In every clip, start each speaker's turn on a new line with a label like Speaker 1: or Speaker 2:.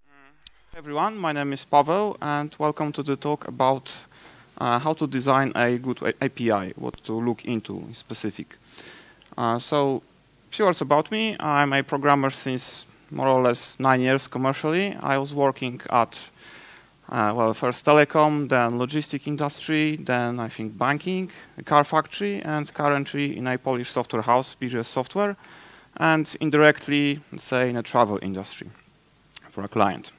Speaker 1: Hey everyone, my name is Paweł, and welcome to the talk about how to design a good API, what to look into in specific. So, few words about me. I'm a programmer since more or less 9 years commercially. I was working at, first telecom, then logistic industry, then I think banking, a car factory, and currently in a Polish software house, BGS Software, and indirectly, let's say, in a travel industry for a client.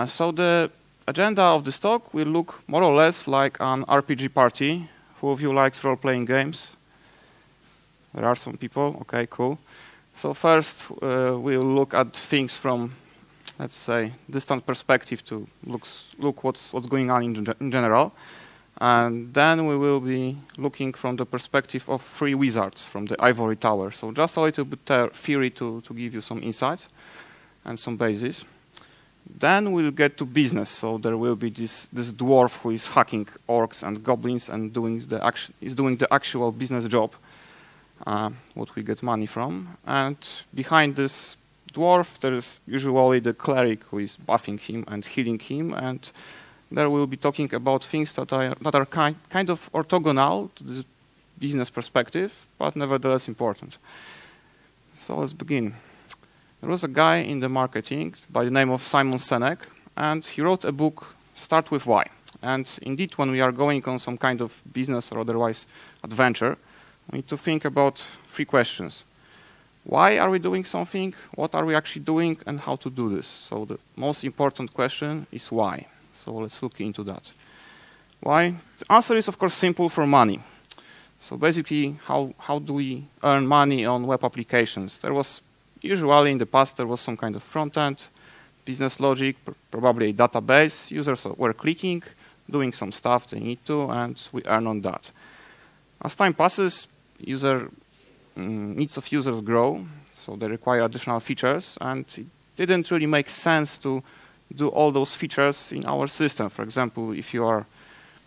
Speaker 1: So the agenda of this talk will look more or less like an RPG party. Who of you likes role-playing games? There are some people. Okay, cool. So first, we'll look at things from, let's say, distant perspective to look what's going on in general. And then we will be looking from the perspective of three wizards from the Ivory Tower. So just a little bit theory to give you some insights and some basis. Then we'll get to business. So there will be this dwarf who is hacking orcs and goblins and doing the actual business job, what we get money from. And behind this dwarf, there is usually the cleric who is buffing him and healing him. And there we'll be talking about things that are kind of orthogonal to this business perspective, but nevertheless important. So let's begin. There was a guy in the marketing by the name of Simon Sinek, and he wrote a book, Start With Why. And indeed, when we are going on some kind of business or otherwise adventure, we need to think about three questions. Why are we doing something? What are we actually doing? And how to do this? So the most important question is why. So let's look into that. Why? The answer is, of course, simple: for money. So basically, how do we earn money on web applications? Usually in the past, there was some kind of front-end, business logic, probably a database. Users were clicking, doing some stuff they need to, and we earn on that. As time passes, needs of users grow, so they require additional features, and it didn't really make sense to do all those features in our system. For example, if you are,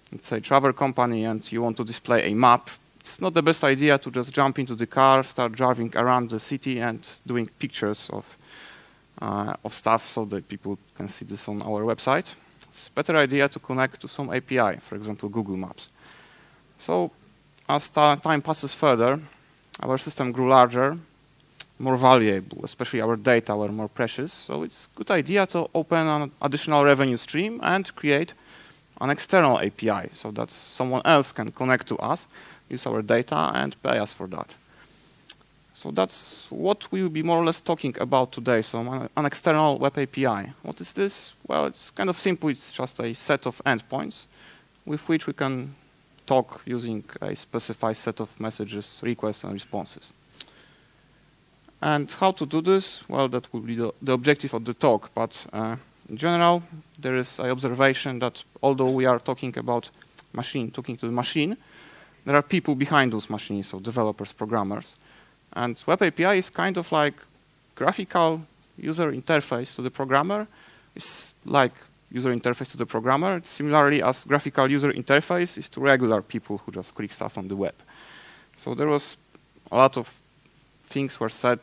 Speaker 1: let's say, a travel company and you want to display a map, it's not the best idea to just jump into the car, start driving around the city and doing pictures of stuff so that people can see this on our website. It's a better idea to connect to some API, for example, Google Maps. So as time passes further, our system grew larger, more valuable, especially our data were more precious. So it's a good idea to open an additional revenue stream and create an external API so that someone else can connect to us, use our data, and pay us for that. So that's what we will be more or less talking about today. So an external web API. What is this? Well, it's kind of simple. It's just a set of endpoints with which we can talk using a specified set of messages, requests, and responses. And how to do this? Well, that will be the objective of the talk. But in general, there is an observation that although we are talking about talking to the machine, there are people behind those machines, so developers, programmers. And Web API is kind of like graphical user interface to the programmer. It's like user interface to the programmer, similarly as graphical user interface is to regular people who just click stuff on the web. So there was a lot of things were said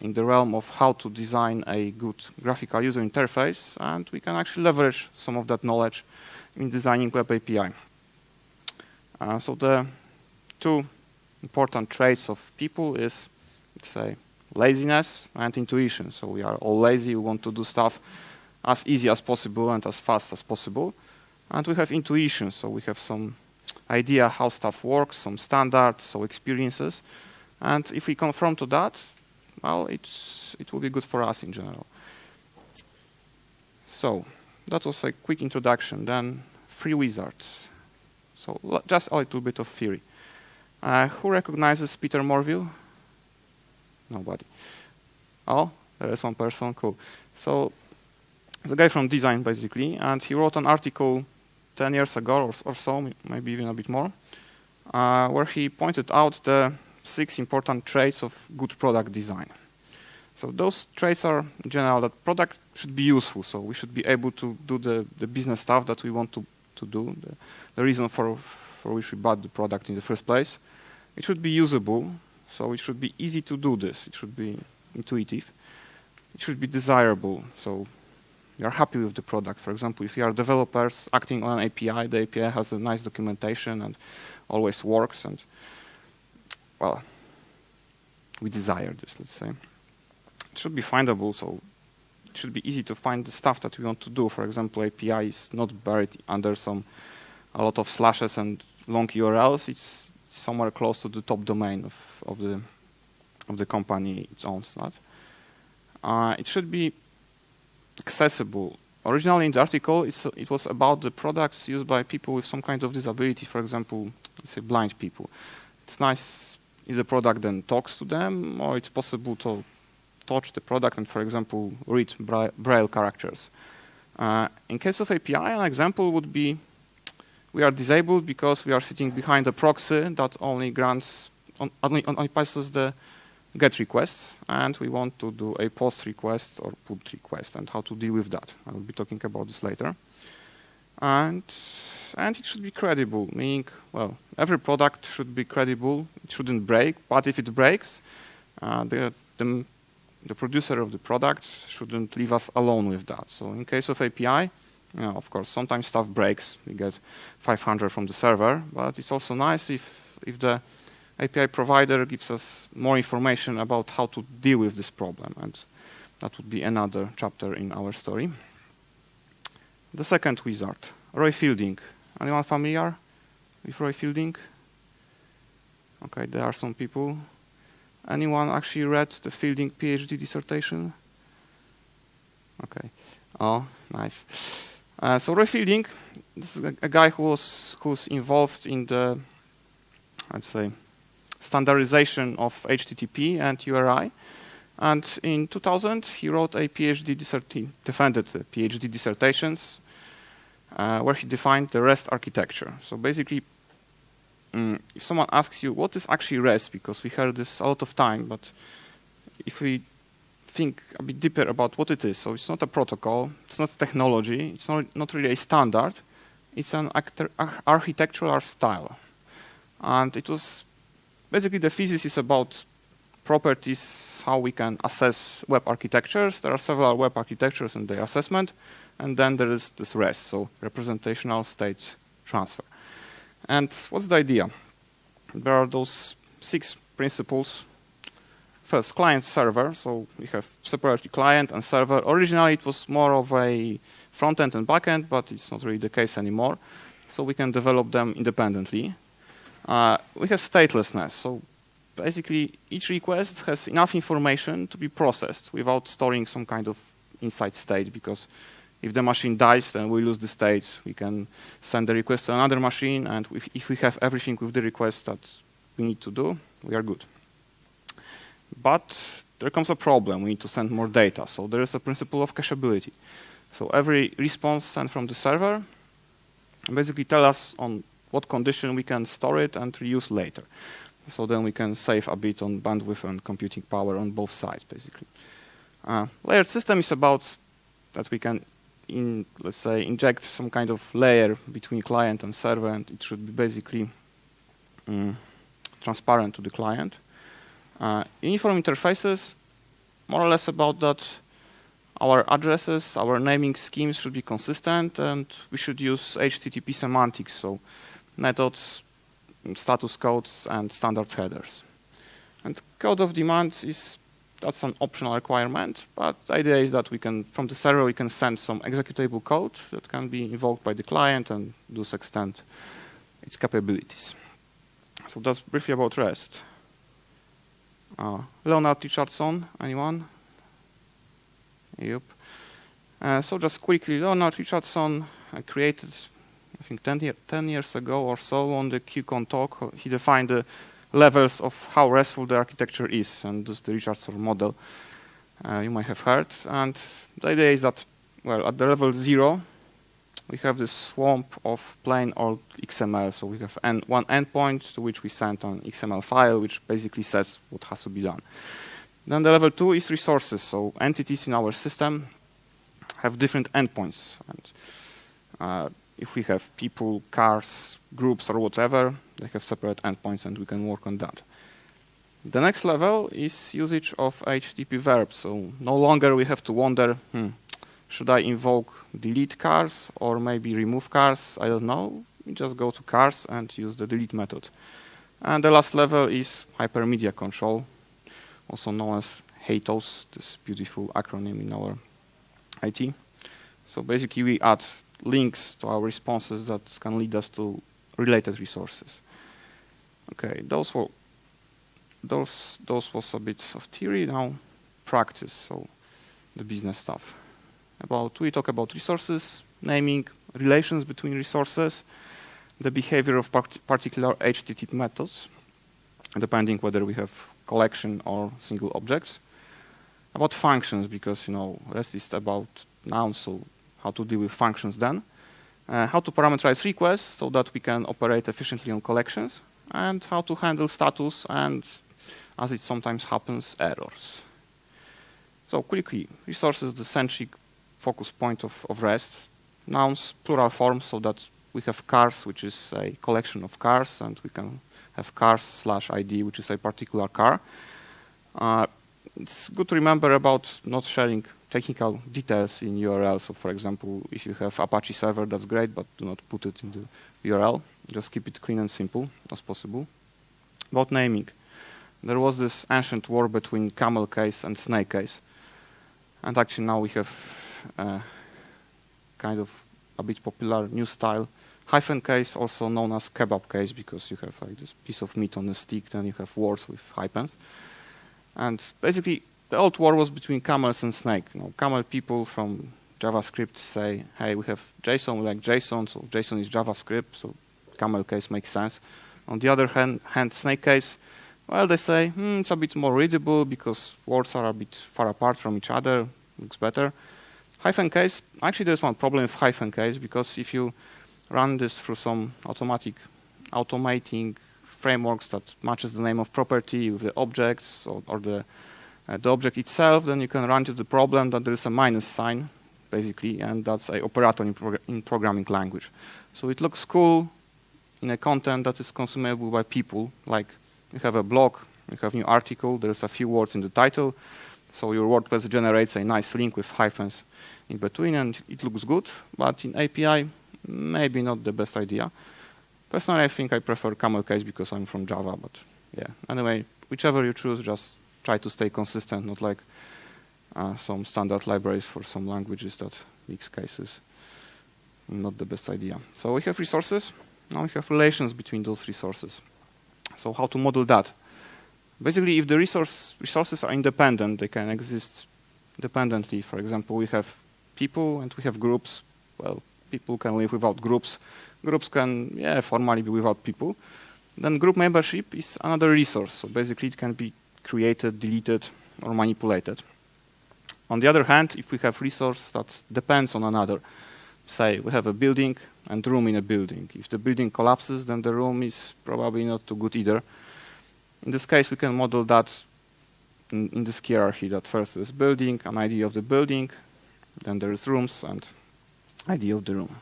Speaker 1: in the realm of how to design a good graphical user interface, and we can actually leverage some of that knowledge in designing Web API. So the two important traits of people is, let's say, laziness and intuition. So we are all lazy, we want to do stuff as easy as possible and as fast as possible. And we have intuition, so we have some idea how stuff works, some standards, some experiences. And if we conform to that, well, it will be good for us in general. So that was a quick introduction. Then three wizards. So just a little bit of theory. Who recognizes Peter Morville? Nobody. Oh, there is one person. Cool. So it's a guy from design, basically, and he wrote an article 10 years ago or so, maybe even a bit more, where he pointed out the 6 important traits of good product design. So those traits are, in general, that product should be useful. So we should be able to do the business stuff that we want to do, the reason for which we bought the product in the first place. It should be usable, so it should be easy to do this. It should be intuitive. It should be desirable, so you're happy with the product. For example, if you are developers acting on an API, the API has a nice documentation and always works, and well, we desire this, let's say. It should be findable, so it should be easy to find the stuff that we want to do. For example, API is not buried under a lot of slashes and long URLs. It's somewhere close to the top domain of the company it owns. It should be accessible. Originally in the article, it was about the products used by people with some kind of disability, for example, let's say blind people. It's nice if the product then talks to them, or it's possible to touch the product and, for example, read Braille characters. In case of API, an example would be we are disabled because we are sitting behind a proxy that only only passes the GET requests, and we want to do a POST request or PUT request, and how to deal with that. I will be talking about this later. And it should be credible, meaning, well, every product should be credible. It shouldn't break, but if it breaks, the producer of the product shouldn't leave us alone with that. So in case of API, of course, sometimes stuff breaks. We get 500 from the server, but it's also nice if the API provider gives us more information about how to deal with this problem, and that would be another chapter in our story. The second wizard, Roy Fielding. Anyone familiar with Roy Fielding? Okay, there are some people. Anyone actually read the Fielding PhD dissertation? Okay. Oh, nice. So Roy Fielding, this is a guy who's involved in the, I'd say, standardization of HTTP and URI. And in 2000, he wrote a defended PhD dissertations where he defined the REST architecture. So basically, if someone asks you, what is actually REST? Because we heard this a lot of time, but if we think a bit deeper about what it is, so it's not a protocol, it's not technology, it's not really a standard, it's an architectural style. And it was basically the thesis is about properties, how we can assess web architectures. There are several web architectures in the assessment, and then there is this REST, so representational state transfer. And what's the idea? There are those 6 principles. First, client-server, so we have separately client and server. Originally, it was more of a front-end and back-end, but it's not really the case anymore. So we can develop them independently. We have statelessness, so basically each request has enough information to be processed without storing some kind of inside state, because if the machine dies, then we lose the state. We can send the request to another machine, and if we have everything with the request that we need to do, we are good. But there comes a problem. We need to send more data, so there is a principle of cacheability. So every response sent from the server basically tells us on what condition we can store it and reuse later. So then we can save a bit on bandwidth and computing power on both sides, basically. Layered system is about that we can, let's say, inject some kind of layer between client and server, and it should be basically transparent to the client. Uniform interfaces, more or less about that. Our addresses, our naming schemes should be consistent, and we should use HTTP semantics, so methods, status codes, and standard headers. And code of demand that's an optional requirement, but the idea is that we can, from the server, we can send some executable code that can be invoked by the client and thus extend its capabilities. So that's briefly about REST. Leonard Richardson, anyone? Yep. So just quickly, Leonard Richardson created, I think 10 years ago or so, on the QCon talk, he defined the levels of how RESTful the architecture is, and this is the Richardson model you might have heard. And the idea is that, well, at the level 0, we have this swamp of plain old XML. So we have one endpoint to which we send an XML file, which basically says what has to be done. Then the level 2 is resources. So entities in our system have different endpoints. And if we have people, cars, groups, or whatever, they have separate endpoints, and we can work on that. The next level is usage of HTTP verbs. So no longer we have to wonder, Should I invoke delete cars or maybe remove cars? I don't know. We just go to cars and use the delete method. And the last level is hypermedia control, also known as HATEOAS, this beautiful acronym in our IT. So basically we add links to our responses that can lead us to related resources. Okay, those was a bit of theory. Now practice, so the business stuff. We talk about resources, naming, relations between resources, the behavior of particular HTTP methods, depending whether we have collection or single objects. About functions, because REST is about nouns, so how to deal with functions then. How to parameterize requests so that we can operate efficiently on collections, and how to handle status and, as it sometimes happens, errors. So quickly, resources, the centric focus point of REST. Nouns, plural form, so that we have cars, which is a collection of cars, and we can have cars/ID, which is a particular car. It's good to remember about not sharing technical details in URL. So for example, if you have Apache server, that's great, but do not put it in the URL. Just keep it clean and simple as possible. About naming. There was this ancient war between camel case and snake case. And actually now we have kind of a bit popular new style. Hyphen case, also known as kebab case, because you have like this piece of meat on a stick, then you have words with hyphens. And basically, the old war was between camels and snake. Camel people from JavaScript say, hey, we have JSON, we like JSON, so JSON is JavaScript, so camel case makes sense. On the other hand, snake case, well, they say, it's a bit more readable because words are a bit far apart from each other, looks better. Hyphen case, actually there's one problem with hyphen case, because if you run this through some automating frameworks that matches the name of property with the objects or the object itself, then you can run into the problem that there is a minus sign, basically, and that's an operator in programming language. So it looks cool in a content that is consumable by people, like you have a blog, you have a new article, there's a few words in the title, so your WordPress generates a nice link with hyphens in between, and it looks good, but in API, maybe not the best idea. Personally, I think I prefer camel case because I'm from Java, but yeah. Anyway, whichever you choose, just try to stay consistent, not like some standard libraries for some languages that mix cases. Not the best idea. So we have resources. Now we have relations between those resources. So how to model that? Basically, if the resources are independent, they can exist independently. For example, we have people and we have groups. Well, people can live without groups. Groups can, formally be without people. Then group membership is another resource. So basically, it can be created, deleted, or manipulated. On the other hand, if we have resource that depends on another, say we have a building and room in a building. If the building collapses, then the room is probably not too good either. In this case, we can model that in this hierarchy, that first is building, an ID of the building, then there is rooms and ID of the room.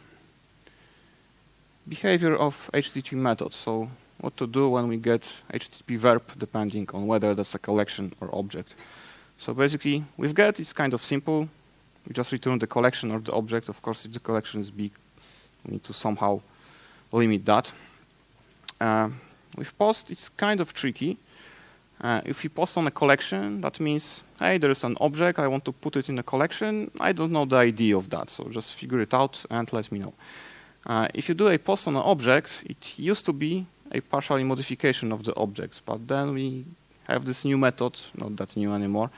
Speaker 1: Behavior of HTTP methods. So what to do when we get HTTP verb, depending on whether that's a collection or object. So basically, with get, it's kind of simple. We just return the collection or the object. Of course, if the collection is big, we need to somehow limit that. With post, it's kind of tricky. If you post on a collection, that means, hey, there is an object, I want to put it in a collection. I don't know the ID of that, so just figure it out and let me know. If you do a post on an object, it used to be a partial modification of the object, but then we have this new method, not that new anymore,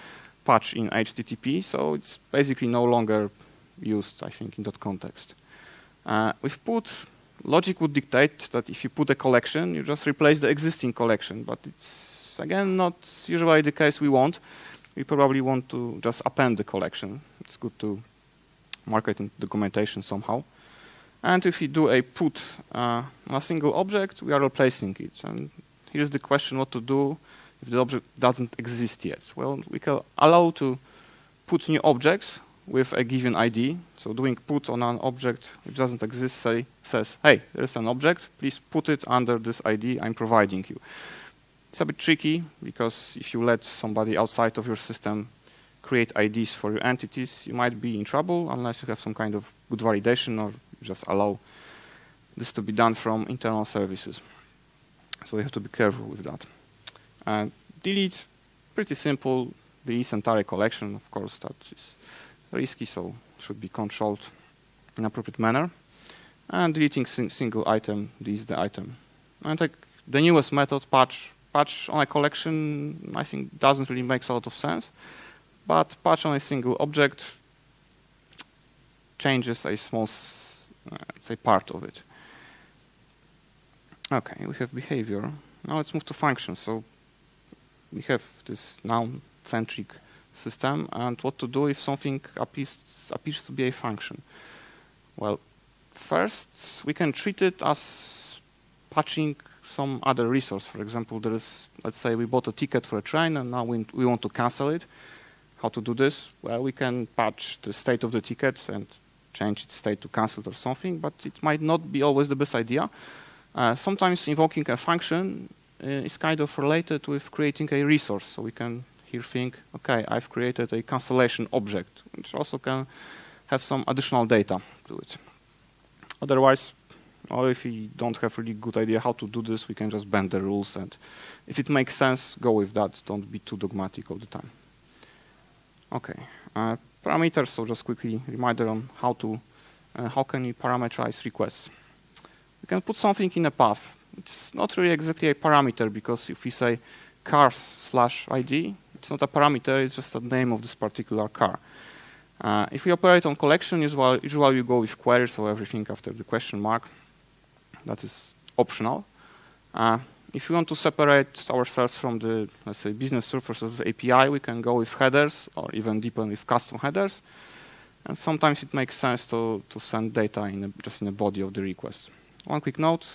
Speaker 1: patch in HTTP, so it's basically no longer used, I think, in that context. With put, logic would dictate that if you put a collection, you just replace the existing collection, but it's, again, not usually the case we want. We probably want to just append the collection. It's good to mark it in documentation somehow. And if we do a put on a single object, we are replacing it. And here's the question what to do if the object doesn't exist yet. Well, we can allow to put new objects with a given ID. So doing put on an object which doesn't exist says, hey, there's an object, please put it under this ID I'm providing you. It's a bit tricky because if you let somebody outside of your system create IDs for your entities, you might be in trouble unless you have some kind of good validation or just allow this to be done from internal services. So you have to be careful with that. And delete, pretty simple. This entire collection, of course, that is risky, so should be controlled in an appropriate manner. And deleting single item, this is the item. And like the newest method, patch on a collection, I think doesn't really make a lot of sense. But patch on a single object changes a small, say, part of it. Okay, we have behavior. Now let's move to functions. So we have this noun-centric system, and what to do if something appears to be a function. Well, first we can treat it as patching some other resource. For example, there is, let's say we bought a ticket for a train and now we want to cancel it. How to do this? Well, we can patch the state of the ticket and change its state to cancelled or something, but it might not be always the best idea. Sometimes invoking a function is kind of related with creating a resource. So we can here think, okay, I've created a cancellation object, which also can have some additional data to it. Otherwise, or if we don't have really good idea how to do this, we can just bend the rules, and if it makes sense, go with that. Don't be too dogmatic all the time. Okay, parameters. So just quickly reminder on how can you parameterize requests. We can put something in a path. It's not really exactly a parameter, because if we say cars/ID, it's not a parameter, it's just the name of this particular car. If we operate on collection, usually we go with query, so everything after the question mark. That is optional. If we want to separate ourselves from the, let's say, business surface of the API, we can go with headers or even deepen with custom headers. And sometimes it makes sense to send data just in the body of the request. One quick note.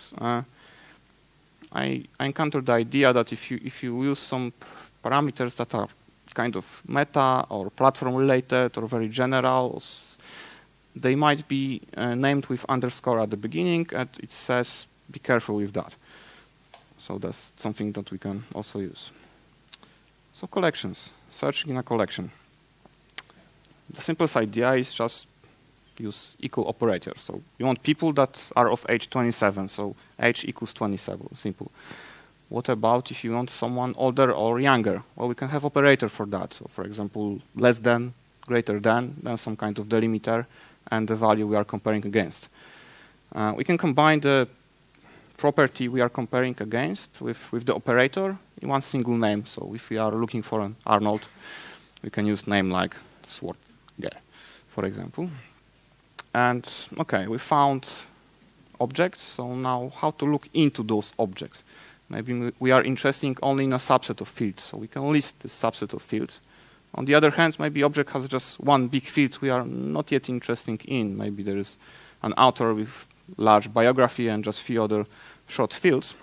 Speaker 1: I encountered the idea that if you use some parameters that are kind of meta or platform related or very general, they might be named with underscore at the beginning, and it says be careful with that. So that's something that we can also use. So collections, searching in a collection. The simplest idea is just use equal operator. So you want people that are of age 27, so age equals 27, simple. What about if you want someone older or younger? Well, we can have operator for that. So for example, less than, greater than, then some kind of delimiter, and the value we are comparing against. We can combine the property we are comparing against with the operator in one single name. So if we are looking for an Arnold, we can use name like Swordger, for example. And okay, we found objects. So now how to look into those objects? Maybe we are interested only in a subset of fields. So we can list this subset of fields. On the other hand, maybe object has just one big field we are not yet interested in. Maybe there is an author with large biography and just few other short fields.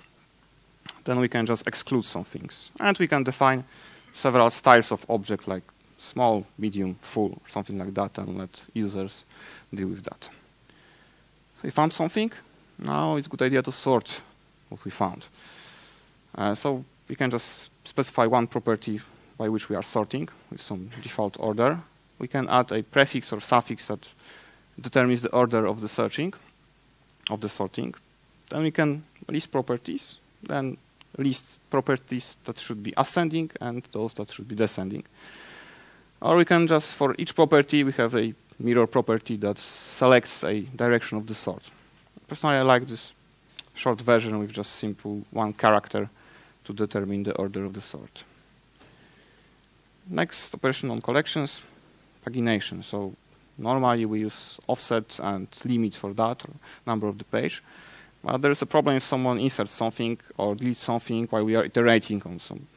Speaker 1: Then we can just exclude some things. And we can define several styles of object, like small, medium, full, or something like that, and let users deal with that. So we found something. Now it's a good idea to sort what we found. So we can just specify one property by which we are sorting with some default order. We can add a prefix or suffix that determines the order of the sorting. Then we can list properties, then list properties that should be ascending and those that should be descending. Or we can just, for each property, we have a mirror property that selects a direction of the sort. Personally, I like this short version with just simple one character to determine the order of the sort. Next operation on collections, pagination. So normally we use offset and limit for that, or number of the page. But there is a problem if someone inserts something or deletes something while we are iterating on some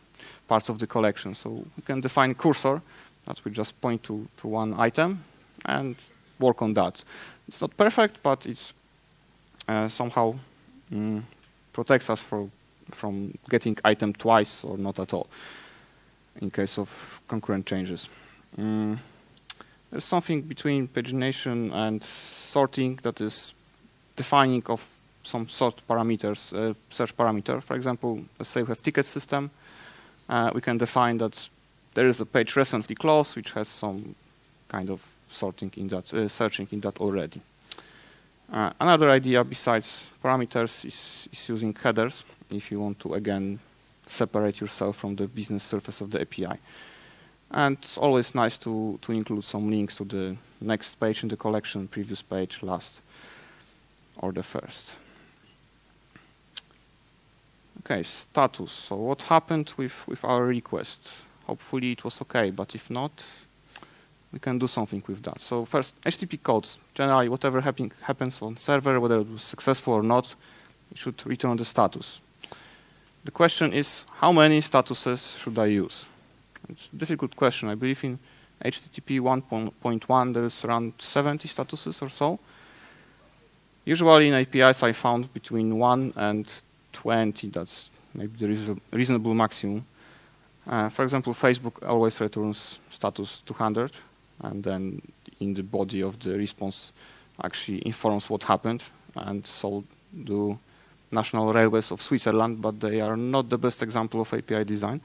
Speaker 1: parts of the collection. So we can define cursor that will just point to one item and work on that. It's not perfect, but it's somehow protects us from getting item twice or not at all in case of concurrent changes. There's something between pagination and sorting that is defining of some sort search parameter. For example, let's say we have ticket system. We can define that there is a page recently closed which has some kind of searching in that already. Another idea besides parameters is using headers if you want to, again, separate yourself from the business surface of the API. And it's always nice to include some links to the next page in the collection, previous page, last, or the first. Okay, status. So what happened with our request? Hopefully it was okay, but if not, we can do something with that. So first, HTTP codes. Generally, whatever happens on server, whether it was successful or not, it should return the status. The question is, how many statuses should I use? It's a difficult question. I believe in HTTP 1.1 there's around 70 statuses or so. Usually in APIs I found between 1 and 20. That's maybe the reasonable maximum. For example, Facebook always returns status 200, and then in the body of the response actually informs what happened, and so do National Railways of Switzerland, but they are not the best example of API design.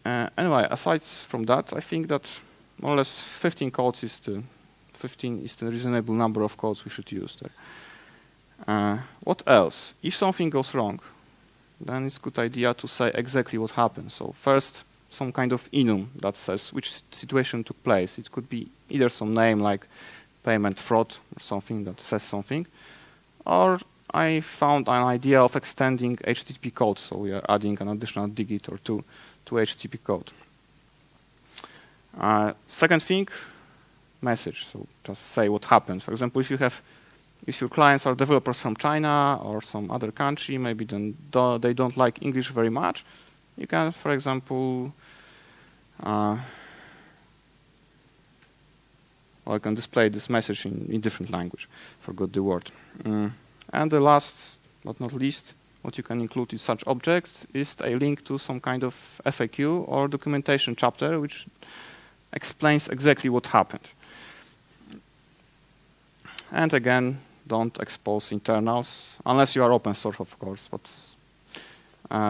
Speaker 1: Anyway, aside from that, I think that more or less 15 is the reasonable number of codes we should use there. What else? If something goes wrong, then it's a good idea to say exactly what happened. So first, some kind of enum that says which situation took place. It could be either some name like payment fraud or something that says something, or I found an idea of extending HTTP code, so we are adding an additional digit or two to HTTP code. Second thing, message. So just say what happened. For example, if your clients are developers from China or some other country, maybe then they don't like English very much, you can, for example, I can display this message in different language. Forgot the word. And the last but not least, what you can include in such objects is a link to some kind of FAQ or documentation chapter which explains exactly what happened. And again, don't expose internals, unless you are open source, of course, but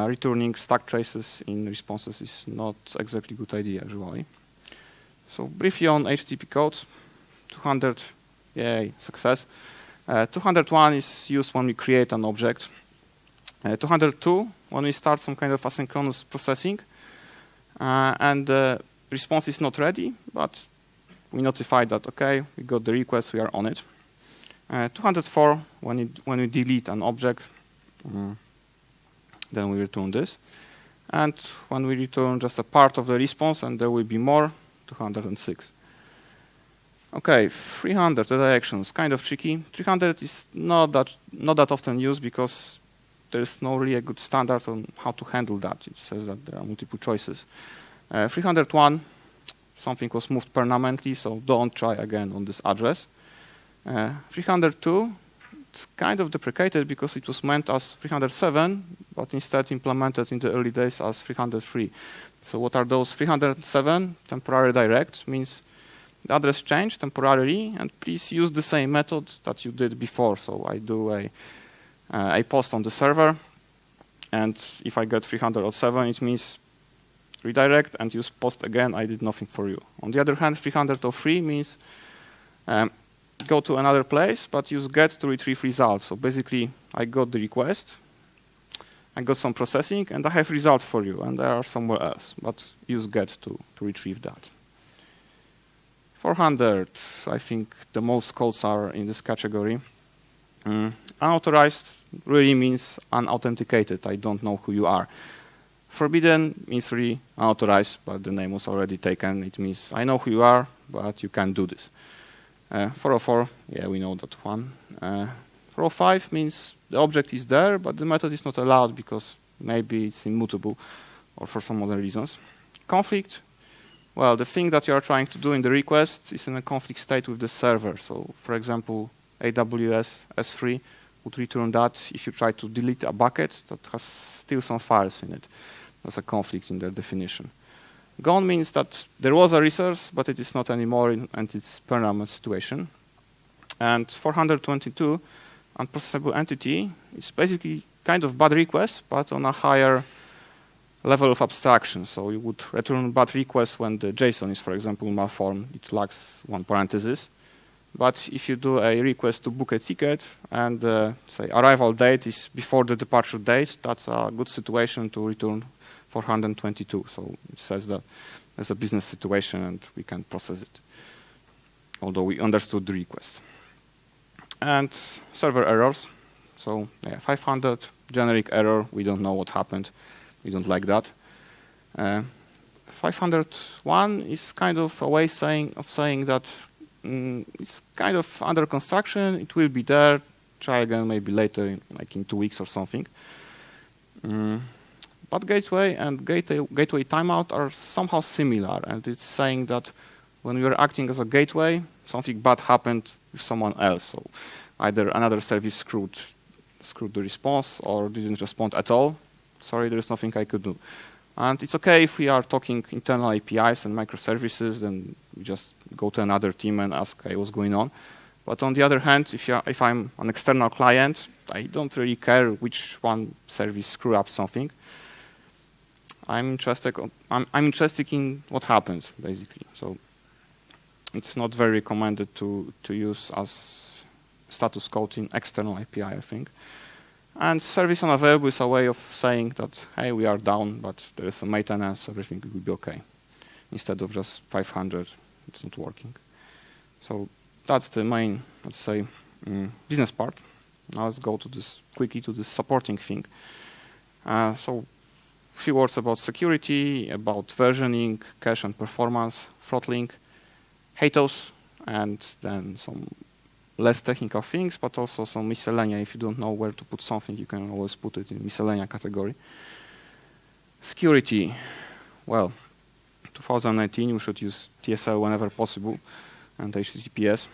Speaker 1: returning stack traces in responses is not exactly a good idea, usually. So briefly on HTTP codes, 200, yay, success. 201 is used when we create an object. 202, when we start some kind of asynchronous processing, and the response is not ready, but we notify that, okay, we got the request, we are on it. 204, when we delete an object, then we return this. And when we return just a part of the response, and there will be more, 206. Okay, 300 redirections, kind of tricky. 300 is not that often used because there is no really a good standard on how to handle that. It says that there are multiple choices. 301, something was moved permanently, so don't try again on this address. 302, it's kind of deprecated because it was meant as 307, but instead implemented in the early days as 303. So what are those? 307, temporary direct, means the address changed temporarily, and please use the same method that you did before. So I do a post on the server, and if I get 307, it means redirect and use post again. I did nothing for you. On the other hand, 303 means go to another place, but use get to retrieve results. So basically, I got the request, I got some processing, and I have results for you, and they are somewhere else. But use get to retrieve that. 400, I think the most codes are in this category. Unauthorized really means unauthenticated. I don't know who you are. Forbidden means really unauthorized, but the name was already taken. It means I know who you are, but you can't do this. 404, yeah, we know that one. 405 means the object is there, but the method is not allowed because maybe it's immutable or for some other reasons. Conflict, well, the thing that you are trying to do in the request is in a conflict state with the server. So, for example, AWS S3 would return that if you try to delete a bucket that has still some files in it. That's a conflict in their definition. Gone means that there was a resource, but it is not anymore, and it's permanent situation. And 422, unprocessable entity, is basically kind of bad request, but on a higher level of abstraction. So you would return bad requests when the JSON is, for example, malformed. It lacks one parenthesis. But if you do a request to book a ticket and say arrival date is before the departure date, that's a good situation to return 422. So it says that there's a business situation and we can process it, although we understood the request. And server errors. So yeah, 500, generic error. We don't know what happened. We don't like that. 501 is kind of a way of saying that it's kind of under construction. It will be there. Try again maybe later, like in 2 weeks or something. But gateway and gateway timeout are somehow similar, and it's saying that when you're acting as a gateway, something bad happened with someone else. So either another service screwed the response or didn't respond at all. Sorry, there is nothing I could do. And it's okay if we are talking internal APIs and microservices, then we just go to another team and ask, hey, what's going on? But on the other hand, if I'm an external client, I don't really care which one service screw up something. I'm interested in what happened, basically. So it's not very recommended to use as status code in external API, I think. And service unavailable is a way of saying that, hey, we are down, but there is some maintenance, everything will be okay. Instead of just 500, it's not working. So that's the main, let's say, business part. Now let's go to this quickly to this supporting thing. So a few words about security, about versioning, cache and performance, throttling, HATEOAS, and then some less technical things, but also some miscellaneous. If you don't know where to put something, you can always put it in miscellaneous category. Security, well, 2019, we should use TSL whenever possible, and HTTPS.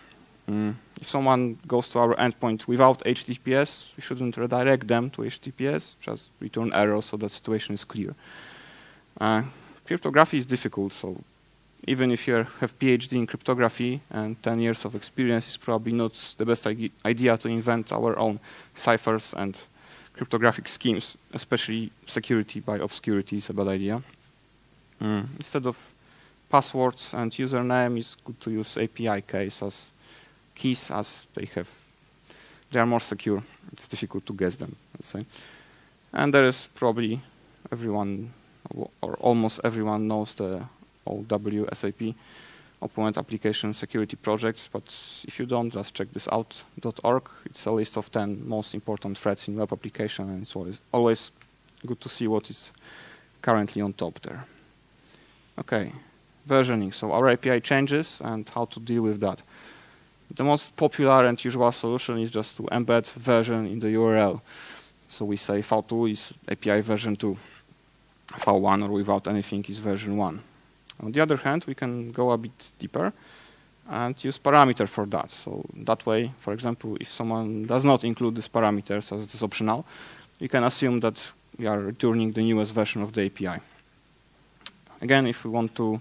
Speaker 1: If someone goes to our endpoint without HTTPS, we shouldn't redirect them to HTTPS, just return error so the situation is clear. Cryptography is difficult, so even if you have PhD in cryptography and 10 years of experience, it's probably not the best idea to invent our own ciphers and cryptographic schemes, especially security by obscurity is a bad idea. Instead of passwords and username, it's good to use API keys as they are more secure. It's difficult to guess them, let's say. And there is probably everyone, or almost everyone knows the OWSAP, Open Application Security Project, but if you don't, just check this out, .org. It's a list of 10 most important threats in web application, and it's always good to see what is currently on top there. Okay, versioning. So our API changes and how to deal with that. The most popular and usual solution is just to embed version in the URL. So we say v2 is API version 2. v1 or without anything is version 1. On the other hand, we can go a bit deeper and use parameter for that. So that way, for example, if someone does not include these parameters as it is optional, we can assume that we are returning the newest version of the API. Again, if we want to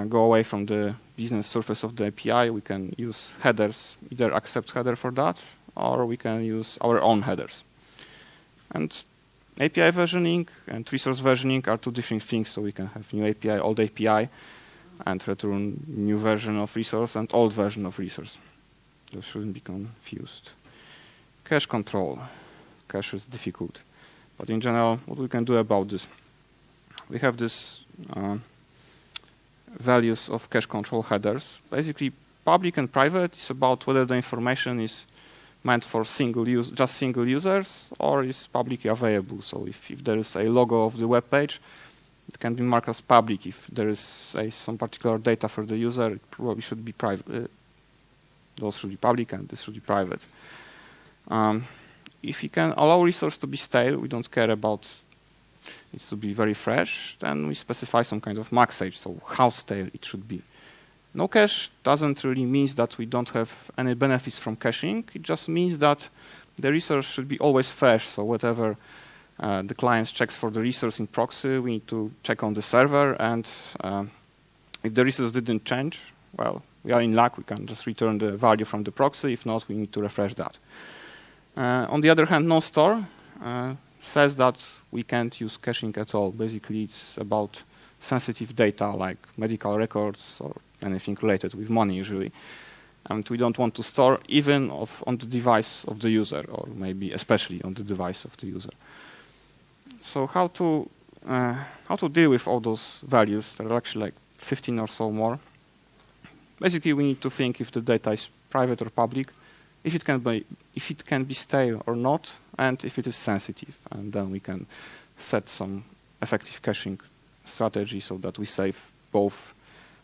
Speaker 1: go away from the business surface of the API, we can use headers, either accept header for that, or we can use our own headers. And API versioning and resource versioning are two different things, so we can have new API, old API, and return new version of resource and old version of resource. Those shouldn't be confused. Cache control. Cache is difficult. But in general, what we can do about this? We have this values of cache control headers. Basically, public and private is about whether the information is meant for just single users or is publicly available. So if there is a logo of the web page, it can be marked as public. If there is some particular data for the user, it probably should be private. Those should be public and this should be private. If you can allow resource to be stale, we don't care about it to be very fresh, then we specify some kind of max age, so how stale it should be. No cache doesn't really mean that we don't have any benefits from caching. It just means that the resource should be always fresh. So whatever the client checks for the resource in proxy, we need to check on the server. And if the resource didn't change, well, we are in luck. We can just return the value from the proxy. If not, we need to refresh that. On the other hand, no store says that we can't use caching at all. Basically, it's about sensitive data like medical records or anything related with money usually. And we don't want to store even on the device of the user, or maybe especially on the device of the user. So how to deal with all those values? There are actually like 15 or so more. Basically, we need to think if the data is private or public, if it can be stale or not, and if it is sensitive. And then we can set some effective caching strategy so that we save both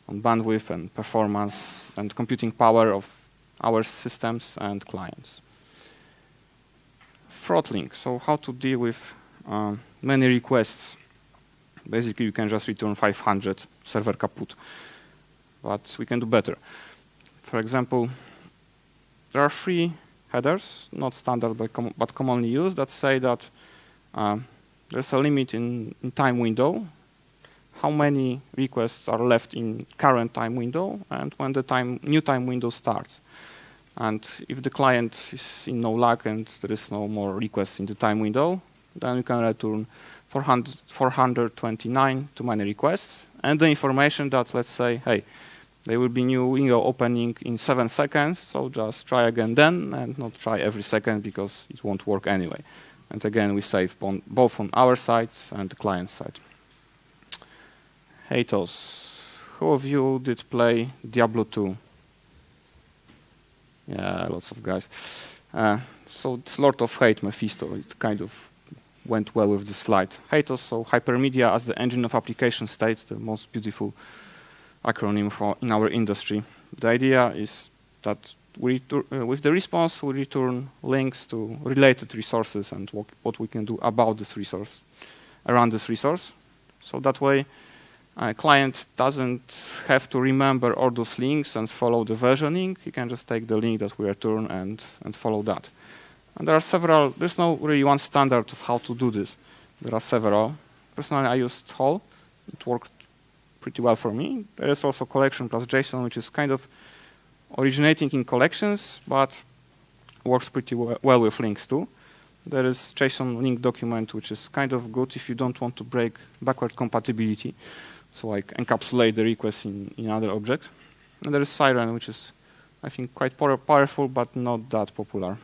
Speaker 1: on bandwidth and performance and computing power of our systems and clients. Throttling. So how to deal with many requests. Basically, you can just return 500 server kaput. But we can do better. For example, there are 3 headers, not standard but commonly used, that say that there's a limit in time window, how many requests are left in current time window, and when the new time window starts. And if the client is in no luck and there is no more requests in the time window, then you can return 429 too many requests, and the information that, let's say, hey, there will be new window opening in 7 seconds, so just try again then, and not try every second because it won't work anyway. And again, we save both on our side and the client side. HATEOAS. Who of you did play Diablo 2? Yeah, lots of guys. So it's Lord of Hate, Mephisto. It kind of went well with the slide. HATEOAS, so hypermedia as the engine of application state, the most beautiful acronym in our industry. The idea is that with the response, we return links to related resources and what we can do about this resource, around this resource. So that way, a client doesn't have to remember all those links and follow the versioning. He can just take the link that we return and follow that. And there are several, there's no really one standard of how to do this. There are several. Personally, I used Hall. It worked pretty well for me. There is also collection plus JSON, which is kind of originating in collections, but works pretty well with links too. There is JSON link document, which is kind of good if you don't want to break backward compatibility. So like encapsulate the request in other objects. And there is Siren, which is, I think, quite powerful, but not that popular.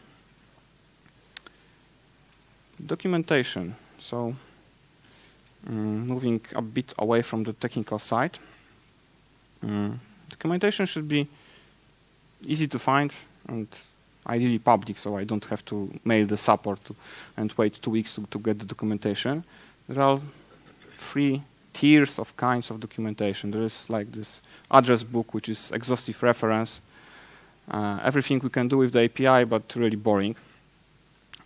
Speaker 1: Documentation. So moving a bit away from the technical side. Documentation should be easy to find and ideally public, so I don't have to mail the support and wait 2 weeks to get the documentation. There are 3 tiers of kinds of documentation. There is like this address book, which is exhaustive reference. Everything we can do with the API, but really boring.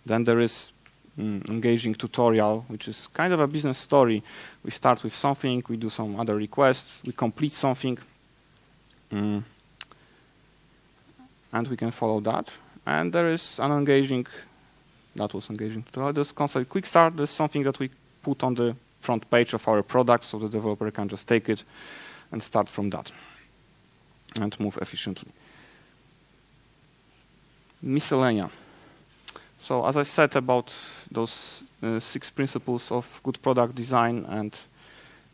Speaker 1: Then there is engaging tutorial, which is kind of a business story. We start with something, we do some other requests, we complete something, and we can follow that. And there is an engaging, that was engaging tutorial. There's concept quick start. There's something that we put on the front page of our product, so the developer can just take it and start from that and move efficiently. Miscellanea. So as I said about those 6 principles of good product design and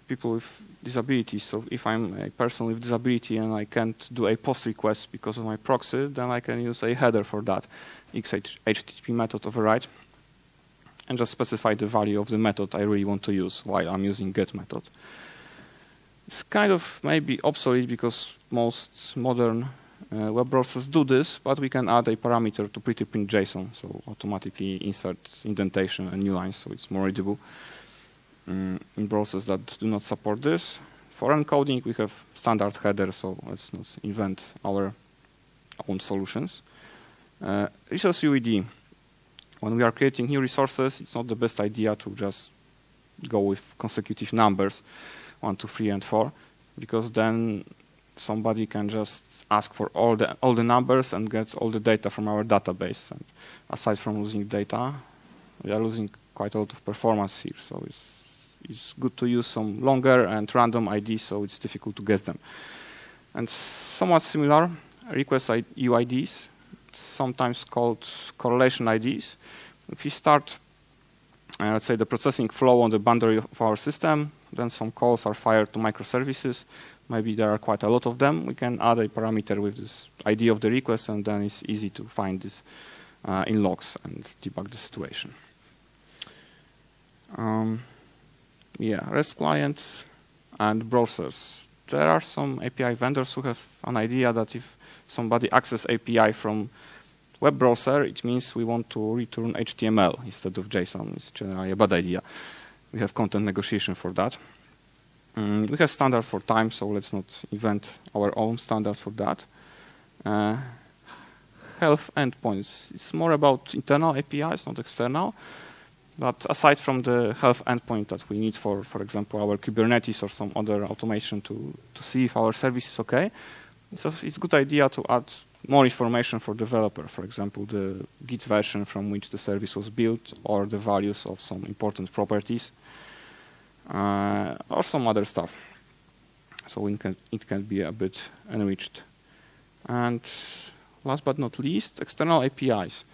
Speaker 1: people with disabilities. So if I'm a person with disability and I can't do a post request because of my proxy, then I can use a header for that, HTTP method override, and just specify the value of the method I really want to use while I'm using get method. It's kind of maybe obsolete because most modern web browsers do this, but we can add a parameter to pretty print JSON, so automatically insert indentation and new lines, so it's more readable. In browsers that do not support this. For encoding, we have standard header, so let's not invent our own solutions. Resource UID. When we are creating new resources, it's not the best idea to just go with consecutive numbers, 1, 2, 3, and 4, because then somebody can just ask for all the numbers and get all the data from our database. And aside from losing data, we are losing quite a lot of performance here. So it's good to use some longer and random IDs, so it's difficult to guess them. And somewhat similar, request UIDs, sometimes called correlation IDs. If you start let's say, the processing flow on the boundary of our system. Then some calls are fired to microservices. Maybe there are quite a lot of them. We can add a parameter with this ID of the request, and then it's easy to find this in logs and debug the situation. Yeah, REST clients and browsers. There are some API vendors who have an idea that if somebody accesses API from web browser, it means we want to return HTML instead of JSON. It's generally a bad idea. We have content negotiation for that. We have standard for time, so let's not invent our own standard for that. Health endpoints. It's more about internal APIs, not external. But aside from the health endpoint that we need for example, our Kubernetes or some other automation to see if our service is okay, so it's a good idea to add more information for developer. For example, the Git version from which the service was built, or the values of some important properties, or some other stuff. So it can be a bit enriched. And last but not least, external APIs.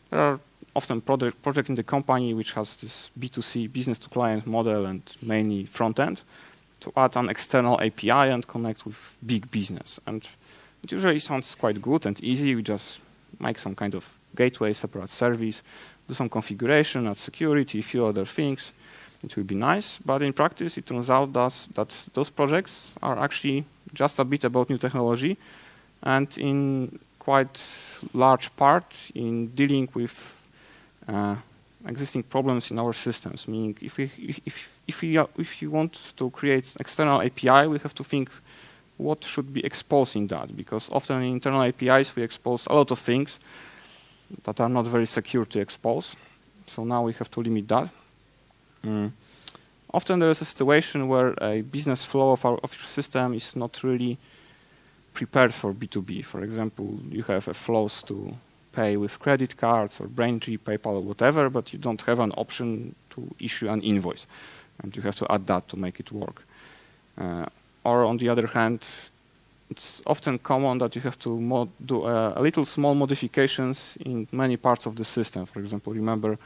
Speaker 1: There are often project in the company which has this B2C, business to client model, and mainly front end, to add an external API and connect with big business. And it usually sounds quite good and easy. We just make some kind of gateway, separate service, do some configuration, add security, a few other things. It will be nice, but in practice it turns out that those projects are actually just a bit about new technology, and in quite large part in dealing with existing problems in our systems. Meaning, if you want to create external API, we have to think what should be exposed in that, because often in internal APIs we expose a lot of things that are not very secure to expose. So now we have to limit that. Often there is a situation where a business flow of your system is not really prepared for B2B. For example, you have flows to pay with credit cards or Braintree, PayPal, or whatever, but you don't have an option to issue an invoice, and you have to add that to make it work. Or on the other hand, it's often common that you have to do a little small modifications in many parts of the system. For example, remember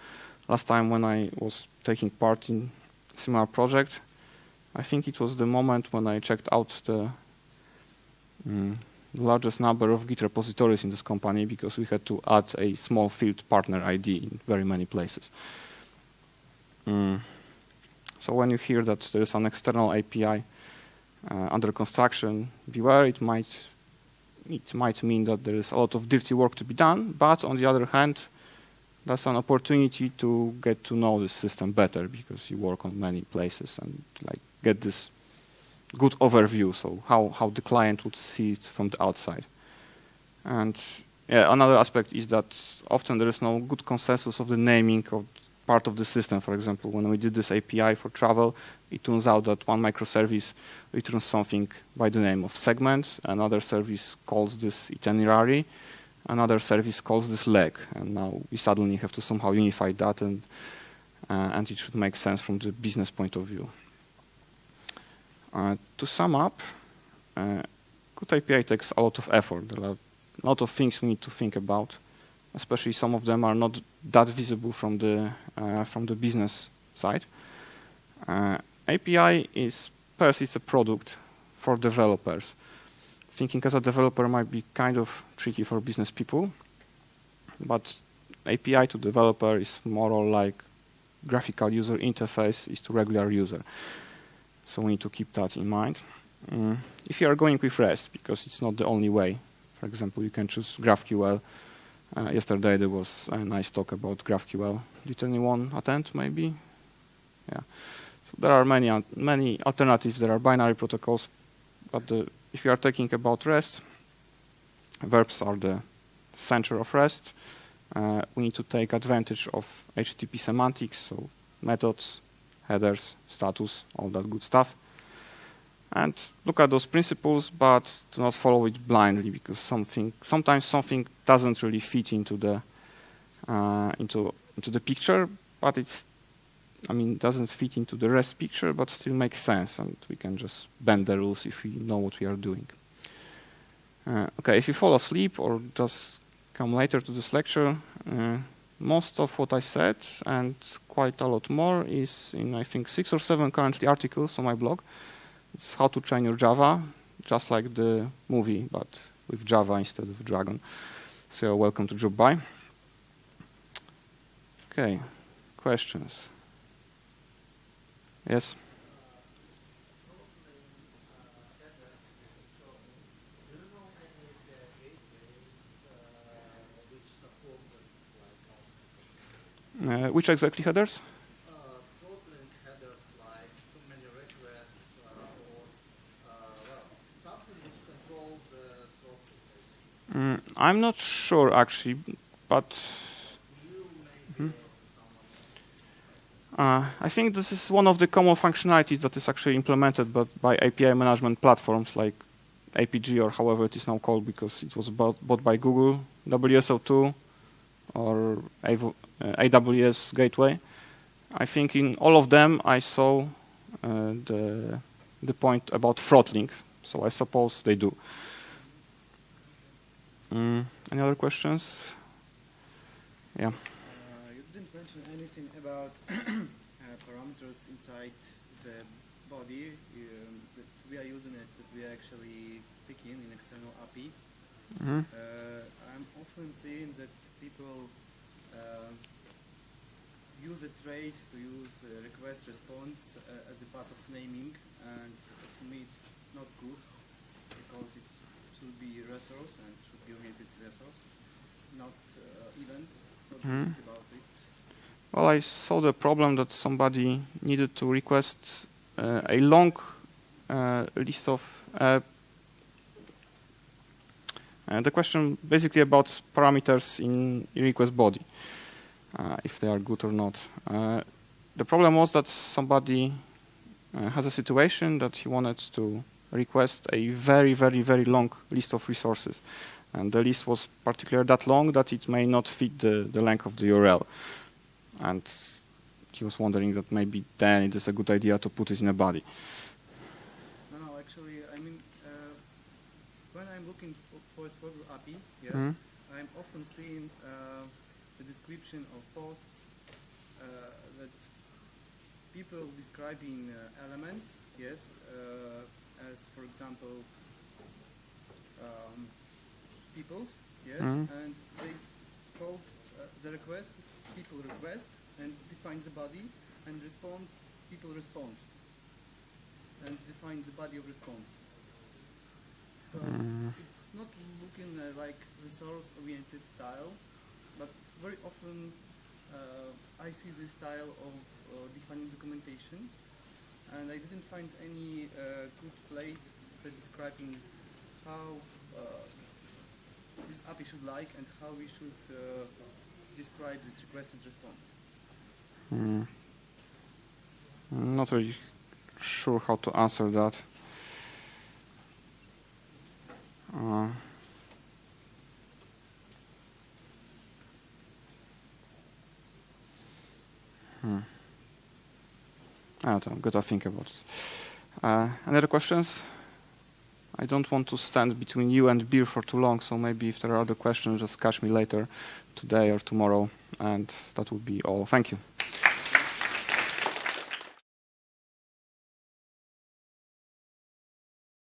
Speaker 1: last time when I was taking part in a similar project, I think it was the moment when I checked out the largest number of Git repositories in this company, because we had to add a small field partner ID in very many places. So when you hear that there is an external API under construction, beware. It might mean that there is a lot of dirty work to be done, but on the other hand, that's an opportunity to get to know the system better, because you work on many places and get this good overview, so how the client would see it from the outside. And yeah, another aspect is that often there is no good consensus of the naming of part of the system. For example, when we did this API for travel, it turns out that one microservice returns something by the name of segment, another service calls this itinerary, another service calls this leg, and now we suddenly have to somehow unify that, and it should make sense from the business point of view. To sum up, good API takes a lot of effort. There are a lot of things we need to think about, especially some of them are not that visible from the business side. API is first, it's a product for developers. Thinking as a developer might be kind of tricky for business people, but API to developer is more or like graphical user interface is to regular user. So we need to keep that in mind. If you are going with REST, because it's not the only way, for example, you can choose GraphQL. Yesterday there was a nice talk about GraphQL. Did anyone attend, maybe? Yeah. So there are many alternatives. There are binary protocols, but if you are talking about REST, verbs are the center of REST. We need to take advantage of HTTP semantics, so methods, headers, status, all that good stuff. And look at those principles, but do not follow it blindly, because sometimes something doesn't really fit into the picture, but doesn't fit into the REST picture, but still makes sense, and we can just bend the rules if we know what we are doing. Okay, if you fall asleep or just come later to this lecture, most of what I said and quite a lot more is in, I think, 6 or 7 currently articles on my blog. It's how to train your Java, just like the movie, but with Java instead of Dragon. So you're welcome to drop by. Okay, questions? Yes? Which exactly headers?
Speaker 2: Throttling headers like too many requests or something which controls the throttling.
Speaker 1: I'm not sure actually, but I think this is one of the common functionalities that is actually implemented by API management platforms like APG or however it is now called, because it was bought by Google, WSO2 or AWS Gateway. I think in all of them I saw the point about throttling, so I suppose they do. Any other questions? Yeah.
Speaker 3: You didn't mention anything about parameters inside the body that we are using it, that we are actually picking in external API. I'm often seeing that people use a trait to use request response as a part of naming, and for me it's not good because it should be resource and should be oriented to resource, not event. What do you think about it?
Speaker 1: Well, I saw the problem that somebody needed to request a long list of the question basically about parameters in request body, if they are good or not. The problem was that somebody has a situation that he wanted to request a very, very, very long list of resources. And the list was particularly that long that it may not fit the length of the URL. And he was wondering that maybe then it is a good idea to put it in a body.
Speaker 3: No, actually, I mean, when I'm looking for a Swagger API, yes, I'm often seeing the description of posts that people describing elements, yes, as for example, peoples, yes, and they called the request people request and define the body, and response people response, and define the body of response. So it's not looking like resource-oriented style, but very often I see this style of defining documentation, and I didn't find any good place for describing how this API should like and how we should describe this requested response.
Speaker 1: I'm not really sure how to answer that. I don't know, gotta think about it. Any other questions? I don't want to stand between you and beer for too long, so maybe if there are other questions, just catch me later, today or tomorrow, and that would be all. Thank you.